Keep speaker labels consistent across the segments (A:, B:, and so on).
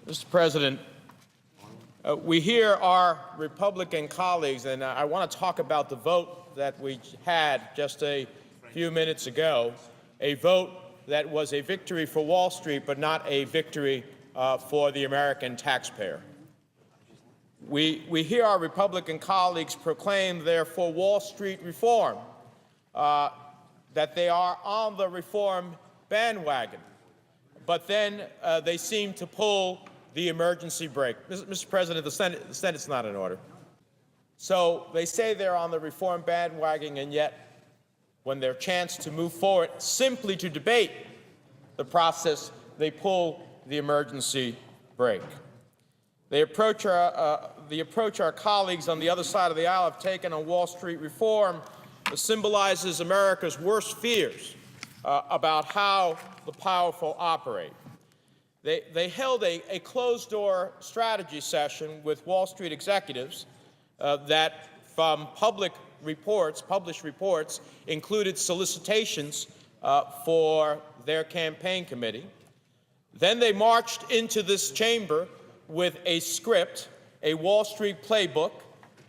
A: Mr. President, we hear our Republican colleagues, and I want to talk about the vote that we had just a few minutes ago, a vote that was a victory for Wall Street, but not a victory for the American taxpayer. We hear our Republican colleagues proclaim they're for Wall Street reform, that they are on the reform bandwagon, but then they seem to pull the emergency brake. Mr. President, the Senate's not in order. So they say they're on the reform bandwagon, and yet when their chance to move forward simply to debate the process, they pull the emergency brake. The approach our colleagues on the other side of the aisle have taken on Wall Street reform symbolizes America's worst fears about how the powerful operate. They held a closed-door strategy session with Wall Street executives that, from published reports, included solicitations for their campaign committee. Then they marched into this chamber with a script, a Wall Street playbook,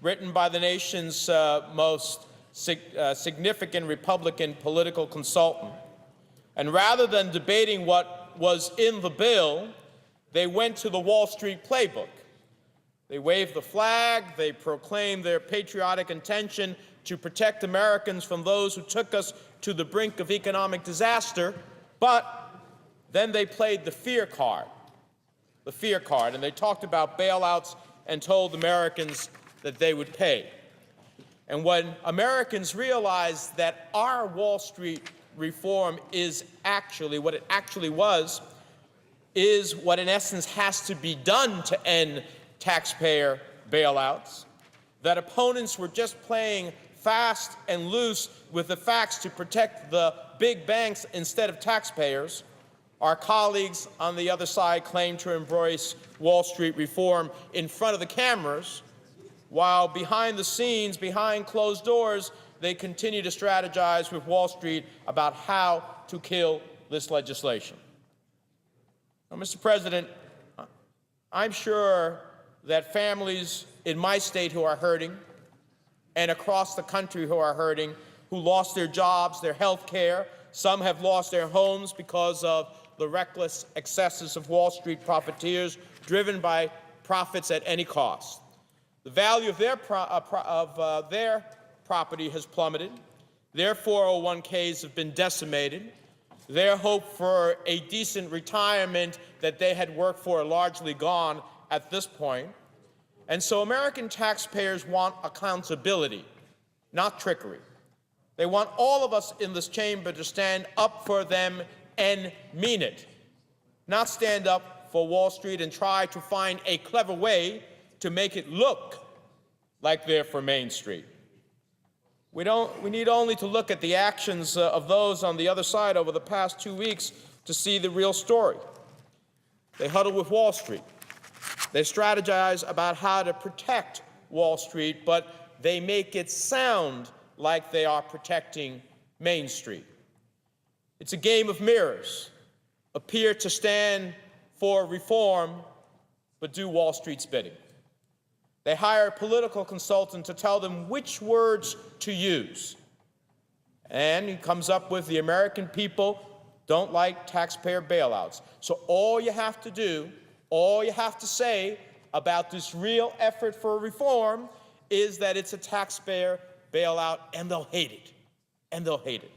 A: written by the nation's most significant Republican political consultant. And rather than debating what was in the bill, they went to the Wall Street playbook. They waved the flag, they proclaimed their patriotic intention to protect Americans from those who took us to the brink of economic disaster, but then they played the fear card, and they talked about bailouts and told Americans that they would pay. And when Americans realized that our Wall Street reform is actually what it actually was, is what in essence has to be done to end taxpayer bailouts, that opponents were just playing fast and loose with the facts to protect the big banks instead of taxpayers, our colleagues on the other side claim to embrace Wall Street reform in front of the cameras, while behind the scenes, behind closed doors, they continue to strategize with Wall Street about how to kill this legislation. Now, Mr. President, I'm sure that families in my state who are hurting and across the country who are hurting, who lost their jobs, their health care, some have lost their homes because of the reckless excesses of Wall Street profiteers driven by profits at any cost. The value of their property has plummeted. Their 401ks have been decimated. Their hope for a decent retirement that they had worked for are largely gone at this point. And so American taxpayers want accountability, not trickery. They want all of us in this chamber to stand up for them and mean it, not stand up for Wall Street and try to find a clever way to make it look like they're for Main Street. We need only to look at the actions of those on the other side over the past 2 weeks to see the real story. They huddle with Wall Street. They strategize about how to protect Wall Street, but they make it sound like they are protecting Main Street. It's a game of mirrors, appear to stand for reform, but do Wall Street's bidding. They hire a political consultant to tell them which words to use. And he comes up with the American people don't like taxpayer bailouts. So all you have to do, all you have to say about this real effort for reform is that it's a taxpayer bailout, and they'll hate it. And they'll hate it.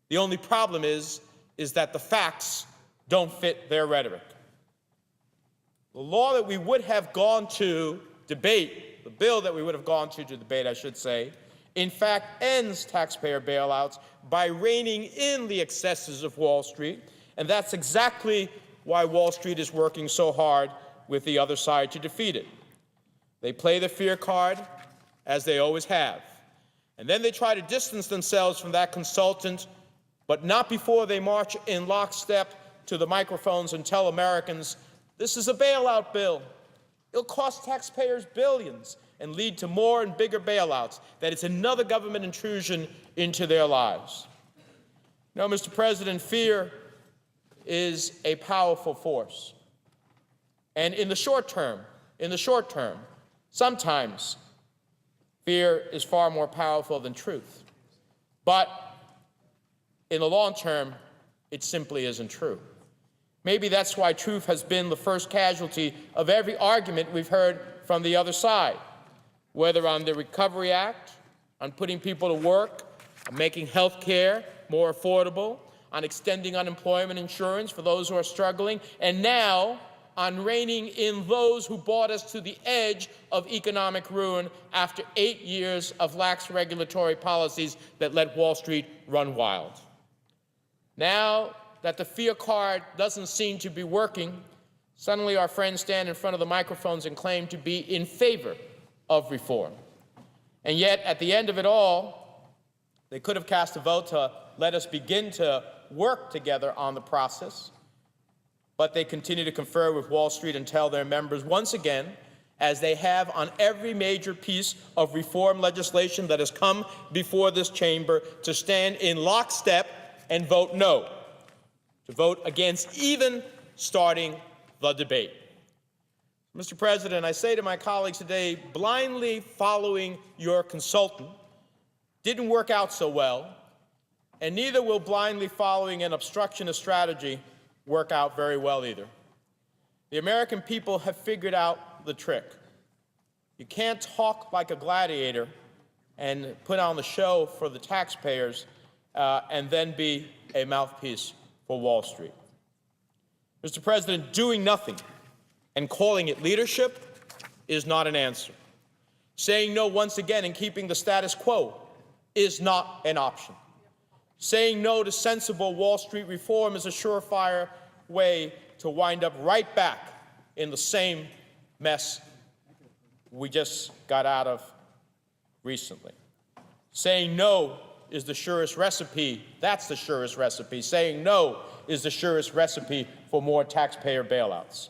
A: The only problem is that the facts don't fit their rhetoric. The law that we would have gone to debate, the bill that we would have gone to debate, I should say, in fact ends taxpayer bailouts by reining in the excesses of Wall Street, and that's exactly why Wall Street is working so hard with the other side to defeat it. They play the fear card, as they always have, and then they try to distance themselves from that consultant, but not before they march in lockstep to the microphones and tell Americans, this is a bailout bill. It'll cost taxpayers billions and lead to more and bigger bailouts, that it's another government intrusion into their lives. No, Mr. President, fear is a powerful force. And in the short term, sometimes fear is far more powerful than truth. But in the long term, it simply isn't true. Maybe that's why truth has been the first casualty of every argument we've heard from the other side, whether on the Recovery Act, on putting people to work, on making health care more affordable, on extending unemployment insurance for those who are struggling, and now on reining in those who brought us to the edge of economic ruin after 8 years of lax regulatory policies that let Wall Street run wild. Now that the fear card doesn't seem to be working, suddenly our friends stand in front of the microphones and claim to be in favor of reform. And yet, at the end of it all, they could have cast a vote to let us begin to work together on the process, but they continue to confer with Wall Street and tell their members once again, as they have on every major piece of reform legislation that has come before this chamber, to stand in lockstep and vote no, to vote against even starting the debate. Mr. President, I say to my colleagues today, blindly following your consultant didn't work out so well, and neither will blindly following an obstructionist strategy work out very well either. The American people have figured out the trick. You can't talk like a gladiator and put on the show for the taxpayers and then be a mouthpiece for Wall Street. Mr. President, doing nothing and calling it leadership is not an answer. Saying no once again and keeping the status quo is not an option. Saying no to sensible Wall Street reform is a surefire way to wind up right back in the same mess we just got out of recently. Saying no is the surest recipe. That's the surest recipe. Saying no is the surest recipe for more taxpayer bailouts.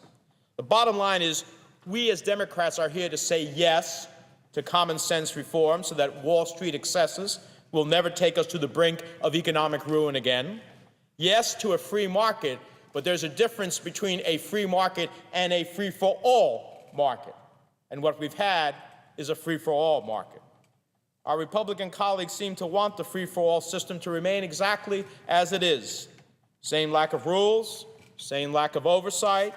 A: The bottom line is, we as Democrats are here to say yes to common sense reform so that Wall Street excesses will never take us to the brink of economic ruin again. Yes to a free market, but there's a difference between a free market and a free-for-all market. And what we've had is a free-for-all market. Our Republican colleagues seem to want the free-for-all system to remain exactly as it is. Same lack of rules, same lack of oversight,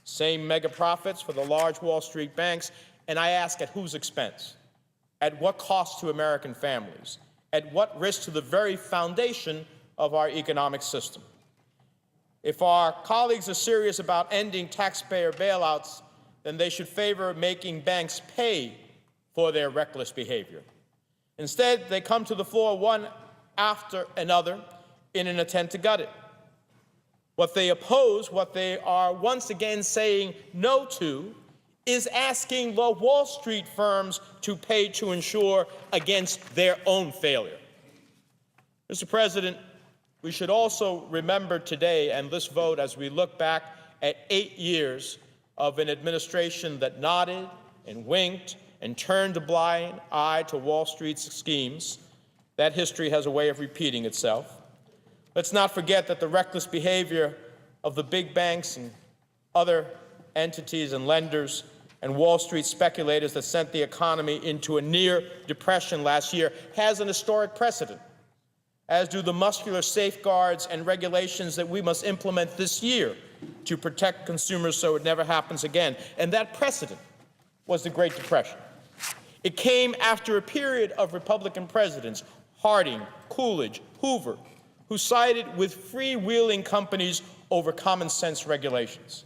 A: same mega profits for the large Wall Street banks. And I ask, at whose expense? At what cost to American families? At what risk to the very foundation of our economic system? If our colleagues are serious about ending taxpayer bailouts, then they should favor making banks pay for their reckless behavior. Instead, they come to the floor one after another in an attempt to gut it. What they oppose, what they are once again saying no to, is asking the Wall Street firms to pay to insure against their own failure. Mr. President, we should also remember today and this vote as we look back at 8 years of an administration that nodded and winked and turned a blind eye to Wall Street's schemes. That history has a way of repeating itself. Let's not forget that the reckless behavior of the big banks and other entities and lenders and Wall Street speculators that sent the economy into a near depression last year has an historic precedent, as do the muscular safeguards and regulations that we must implement this year to protect consumers so it never happens again. And that precedent was the Great Depression. It came after a period of Republican presidents, Harding, Coolidge, Hoover, who sided with freewheeling companies over common sense regulations.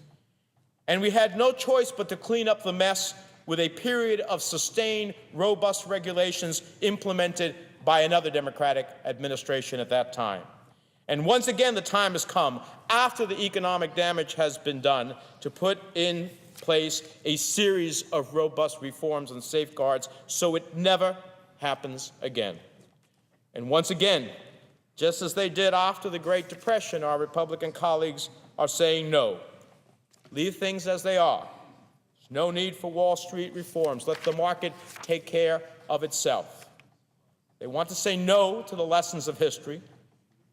A: And we had no choice but to clean up the mess with a period of sustained, robust regulations implemented by another Democratic administration at that time. And once again, the time has come, after the economic damage has been done, to put in place a series of robust reforms and safeguards so it never happens again. And once again, just as they did after the Great Depression, our Republican colleagues are saying no. Leave things as they are. There's no need for Wall Street reforms. Let the market take care of itself. They want to say no to the lessons of history.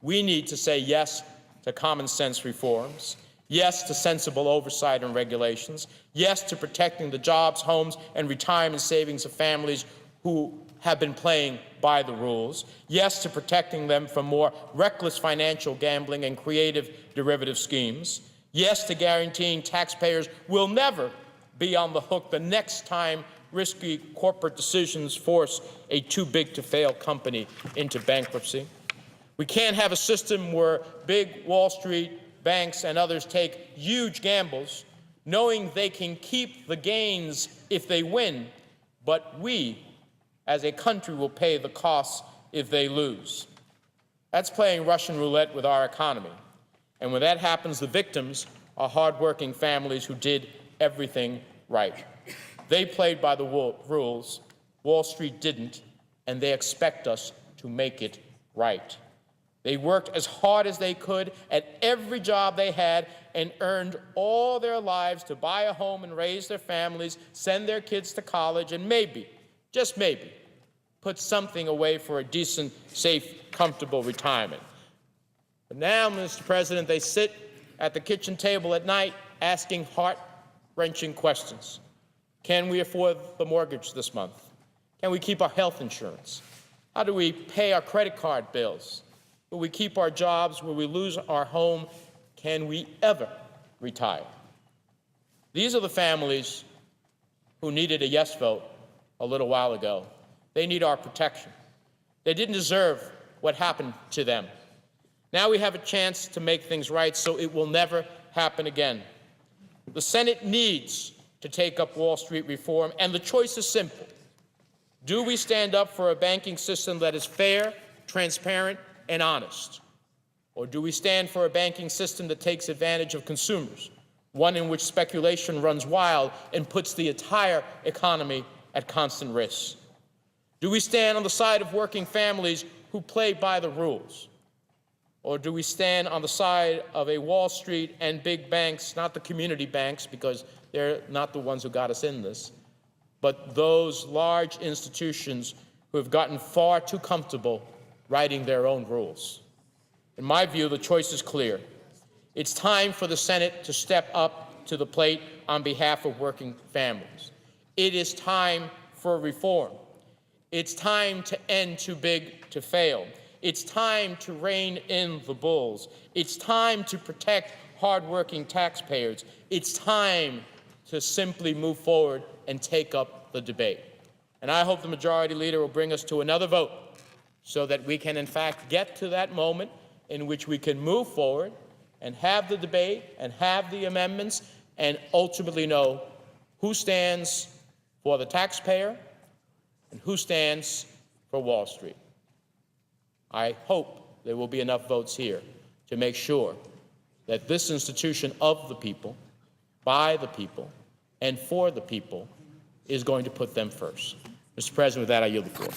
A: We need to say yes to common sense reforms. Yes to sensible oversight and regulations. Yes to protecting the jobs, homes, and retirement savings of families who have been playing by the rules. Yes to protecting them from more reckless financial gambling and creative derivative schemes. Yes to guaranteeing taxpayers will never be on the hook the next time risky corporate decisions force a too-big-to-fail company into bankruptcy. We can't have a system where big Wall Street banks and others take huge gambles, knowing they can keep the gains if they win, but we, as a country, will pay the costs if they lose. That's playing Russian roulette with our economy. And when that happens, the victims are hardworking families who did everything right. They played by the rules, Wall Street didn't, and they expect us to make it right. They worked as hard as they could at every job they had and earned all their lives to buy a home and raise their families, send their kids to college, and maybe, just maybe, put something away for a decent, safe, comfortable retirement. But now, Mr. President, they sit at the kitchen table at night asking heart-wrenching questions. Can we afford the mortgage this month? Can we keep our health insurance? How do we pay our credit card bills? Will we keep our jobs? Will we lose our home? Can we ever retire? These are the families who needed a yes vote a little while ago. They need our protection. They didn't deserve what happened to them. Now we have a chance to make things right so it will never happen again. The Senate needs to take up Wall Street reform, and the choice is simple. Do we stand up for a banking system that is fair, transparent, and honest? Or do we stand for a banking system that takes advantage of consumers, one in which speculation runs wild and puts the entire economy at constant risk? Do we stand on the side of working families who play by the rules? Or do we stand on the side of a Wall Street and big banks, not the community banks, because they're not the ones who got us in this, but those large institutions who have gotten far too comfortable writing their own rules? In my view, the choice is clear. It's time for the Senate to step up to the plate on behalf of working families. It is time for reform. It's time to end too big to fail. It's time to rein in the bulls. It's time to protect hardworking taxpayers. It's time to simply move forward and take up the debate. And I hope the Majority Leader will bring us to another vote so that we can, in fact, get to that moment in which we can move forward and have the debate and have the amendments and ultimately know who stands for the taxpayer and who stands for Wall Street. I hope there will be enough votes here to make sure that this institution of the people, by the people, and for the people is going to put them first. Mr. President, with that, I yield the floor.